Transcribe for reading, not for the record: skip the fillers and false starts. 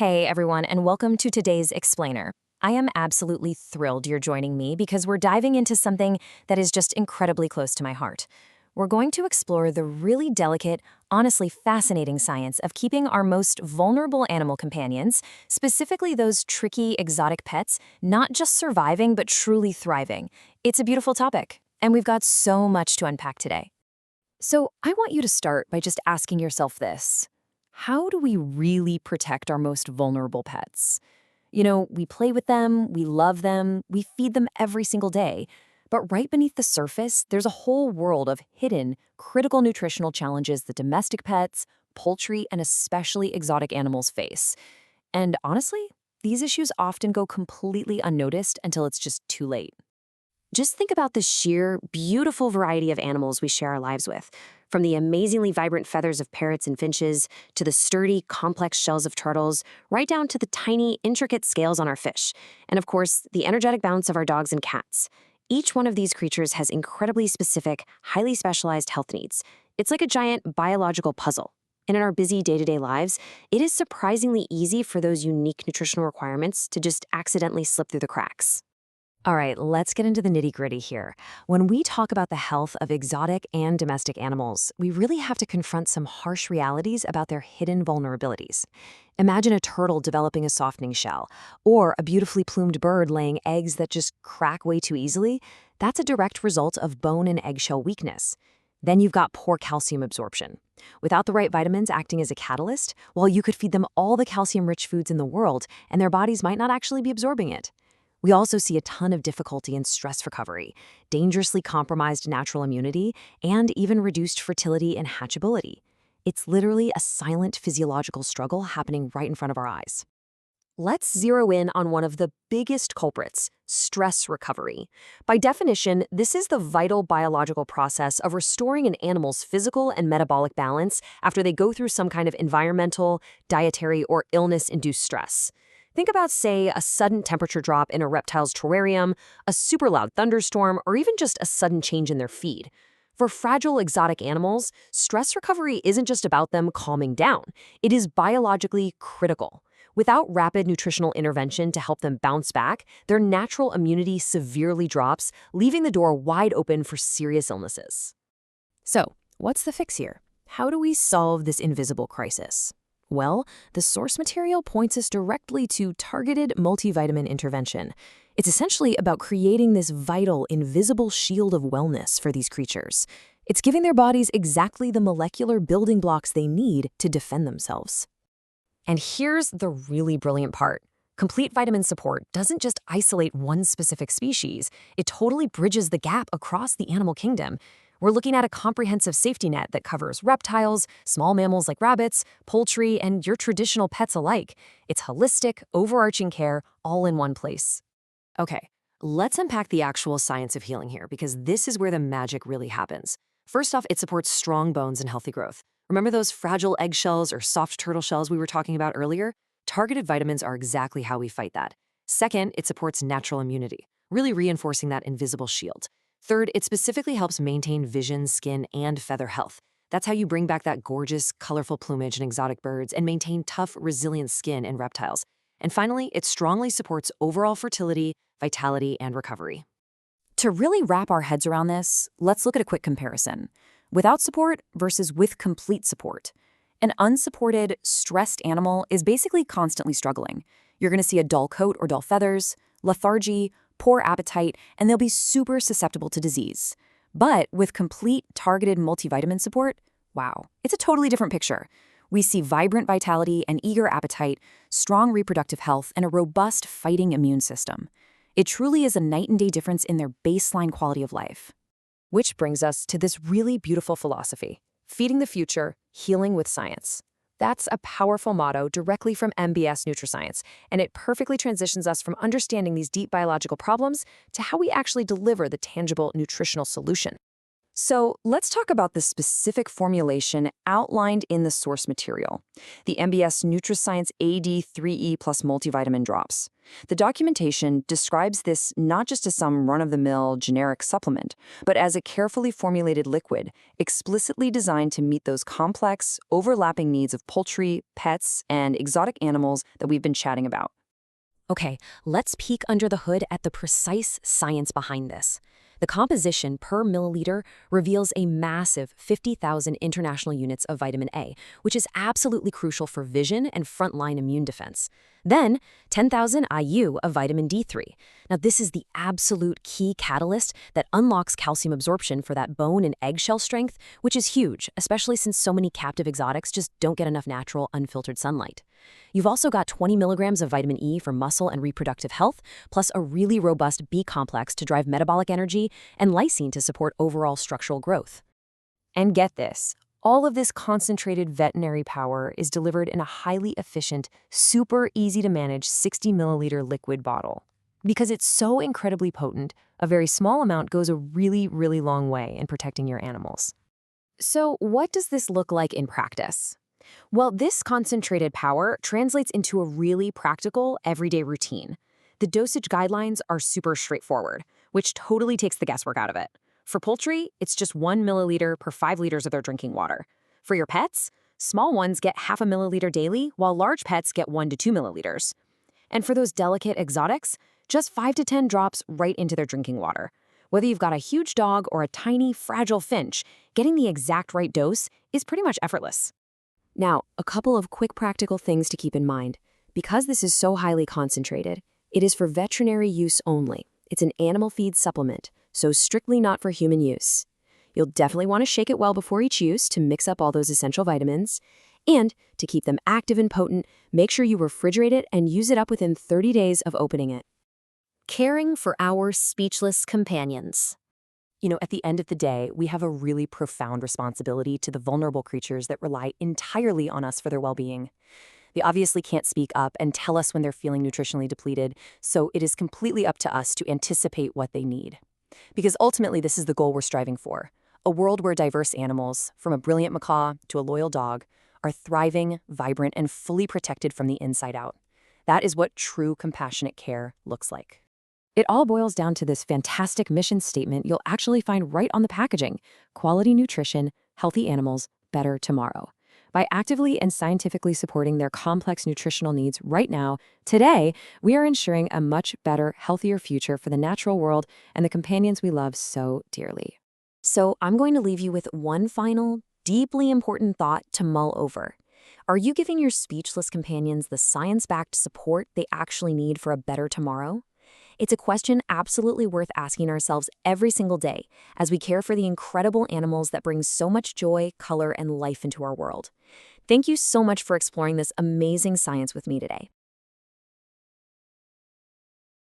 Hey everyone, and welcome to today's Explainer. I am absolutely thrilled you're joining me because we're diving into something that is just incredibly close to my heart. We're going to explore the really delicate, honestly fascinating science of keeping our most vulnerable animal companions, specifically those tricky, exotic pets, not just surviving but truly thriving. It's a beautiful topic, and we've got so much to unpack today. So I want you to start by just asking yourself this. How do we really protect our most vulnerable pets? We play with them, we love them, we feed them every single day. But right beneath the surface, there's a whole world of hidden, critical nutritional challenges that domestic pets, poultry, and especially exotic animals face. And honestly, these issues often go completely unnoticed until it's just too late. Just think about the sheer, beautiful variety of animals we share our lives with, from the amazingly vibrant feathers of parrots and finches, to the sturdy, complex shells of turtles, right down to the tiny, intricate scales on our fish, and of course, the energetic bounce of our dogs and cats. Each one of these creatures has incredibly specific, highly specialized health needs. It's like a giant biological puzzle. And in our busy day-to-day lives, it is surprisingly easy for those unique nutritional requirements to just accidentally slip through the cracks. All right, let's get into the nitty-gritty here. When we talk about the health of exotic and domestic animals, we really have to confront some harsh realities about their hidden vulnerabilities. Imagine a turtle developing a softening shell, or a beautifully plumed bird laying eggs that just crack way too easily. That's a direct result of bone and eggshell weakness. Then you've got poor calcium absorption. Without the right vitamins acting as a catalyst, well, you could feed them all the calcium-rich foods in the world, and their bodies might not actually be absorbing it. We also see a ton of difficulty in stress recovery, dangerously compromised natural immunity, and even reduced fertility and hatchability. It's literally a silent physiological struggle happening right in front of our eyes. Let's zero in on one of the biggest culprits, stress recovery. By definition, this is the vital biological process of restoring an animal's physical and metabolic balance after they go through some kind of environmental, dietary, or illness-induced stress. Think about, say, a sudden temperature drop in a reptile's terrarium, a super loud thunderstorm, or even just a sudden change in their feed. For fragile exotic animals, stress recovery isn't just about them calming down. It is biologically critical. Without rapid nutritional intervention to help them bounce back, their natural immunity severely drops, leaving the door wide open for serious illnesses. So, what's the fix here? How do we solve this invisible crisis? Well, the source material points us directly to targeted multivitamin intervention. It's essentially about creating this vital, invisible shield of wellness for these creatures. It's giving their bodies exactly the molecular building blocks they need to defend themselves. And here's the really brilliant part. Complete vitamin support doesn't just isolate one specific species, it totally bridges the gap across the animal kingdom. We're looking at a comprehensive safety net that covers reptiles, small mammals like rabbits, poultry, and your traditional pets alike. It's holistic, overarching care all in one place. Okay, let's unpack the actual science of healing here, because this is where the magic really happens. First off, it supports strong bones and healthy growth. Remember those fragile eggshells or soft turtle shells we were talking about earlier? Targeted vitamins are exactly how we fight that. Second, it supports natural immunity, really reinforcing that invisible shield. Third, it specifically helps maintain vision, skin, and feather health. That's how you bring back that gorgeous, colorful plumage in exotic birds and maintain tough, resilient skin in reptiles. And finally, it strongly supports overall fertility, vitality, and recovery. To really wrap our heads around this, let's look at a quick comparison. Without support versus with complete support. An unsupported, stressed animal is basically constantly struggling. You're going to see a dull coat or dull feathers, lethargy, poor appetite, and they'll be super susceptible to disease. But with complete, targeted multivitamin support, wow, it's a totally different picture. We see vibrant vitality and eager appetite, strong reproductive health, and a robust fighting immune system. It truly is a night and day difference in their baseline quality of life. Which brings us to this really beautiful philosophy: feeding the future, healing with science. That's a powerful motto directly from MBS NUTRISCIENCE, and it perfectly transitions us from understanding these deep biological problems to how we actually deliver the tangible nutritional solution. So let's talk about the specific formulation outlined in the source material, the MBS NUTRISCIENCE AD3E plus multivitamin drops. The documentation describes this not just as some run-of-the-mill generic supplement, but as a carefully formulated liquid, explicitly designed to meet those complex, overlapping needs of poultry, pets, and exotic animals that we've been chatting about. Okay, let's peek under the hood at the precise science behind this. The composition per milliliter reveals a massive 50,000 international units of vitamin A, which is absolutely crucial for vision and frontline immune defense. Then, 10,000 IU of vitamin D3. Now, this is the absolute key catalyst that unlocks calcium absorption for that bone and eggshell strength, which is huge, especially since so many captive exotics just don't get enough natural, unfiltered sunlight. You've also got 20 milligrams of vitamin E for muscle and reproductive health, plus a really robust B complex to drive metabolic energy and lysine to support overall structural growth. And get this, all of this concentrated veterinary power is delivered in a highly efficient, super easy to manage 60 milliliter liquid bottle. Because it's so incredibly potent, a very small amount goes a really, really long way in protecting your animals. So what does this look like in practice? Well, this concentrated power translates into a really practical, everyday routine. The dosage guidelines are super straightforward, which totally takes the guesswork out of it. For poultry, it's just 1 milliliter per 5 liters of their drinking water. For your pets, small ones get half a milliliter daily, while large pets get 1 to 2 milliliters. And for those delicate exotics, just 5 to 10 drops right into their drinking water. Whether you've got a huge dog or a tiny, fragile finch, getting the exact right dose is pretty much effortless. Now, a couple of quick practical things to keep in mind. Because this is so highly concentrated, it is for veterinary use only. It's an animal feed supplement, so strictly not for human use. You'll definitely want to shake it well before each use to mix up all those essential vitamins. And to keep them active and potent, make sure you refrigerate it and use it up within 30 days of opening it. Caring for our speechless companions. At the end of the day, we have a really profound responsibility to the vulnerable creatures that rely entirely on us for their well-being. They obviously can't speak up and tell us when they're feeling nutritionally depleted, so it is completely up to us to anticipate what they need. Because ultimately, this is the goal we're striving for. A world where diverse animals, from a brilliant macaw to a loyal dog, are thriving, vibrant, and fully protected from the inside out. That is what true compassionate care looks like. It all boils down to this fantastic mission statement you'll actually find right on the packaging: quality nutrition, healthy animals, better tomorrow. By actively and scientifically supporting their complex nutritional needs right now, today, we are ensuring a much better, healthier future for the natural world and the companions we love so dearly. So I'm going to leave you with one final, deeply important thought to mull over. Are you giving your speechless companions the science-backed support they actually need for a better tomorrow? It's a question absolutely worth asking ourselves every single day as we care for the incredible animals that bring so much joy, color, and life into our world. Thank you so much for exploring this amazing science with me today.